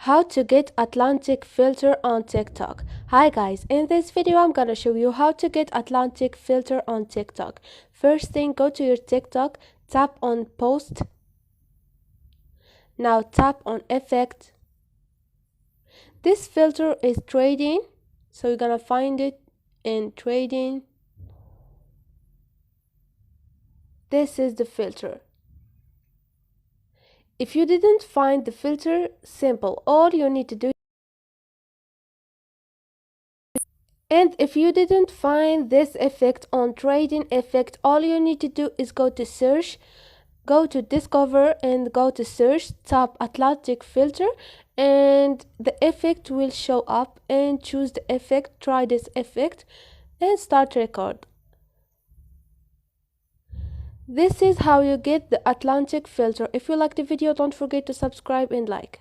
How to get Atlantic filter on TikTok. Hi guys, in this video I'm gonna show you how to get Atlantic filter on TikTok. First thing, go to your TikTok, tap on post. Now tap on effect. This filter is trading, so you're gonna find it in trading. This is the filter. If you didn't find the filter, simple, all you need to do. And if you didn't find this effect on trading effect, all you need to do is go to search, go to discover and go to search, tap Atlantic filter and the effect will show up, and choose the effect, try this effect and start record. This is how you get the Atlantic filter. If you like the video, don't forget to subscribe and like.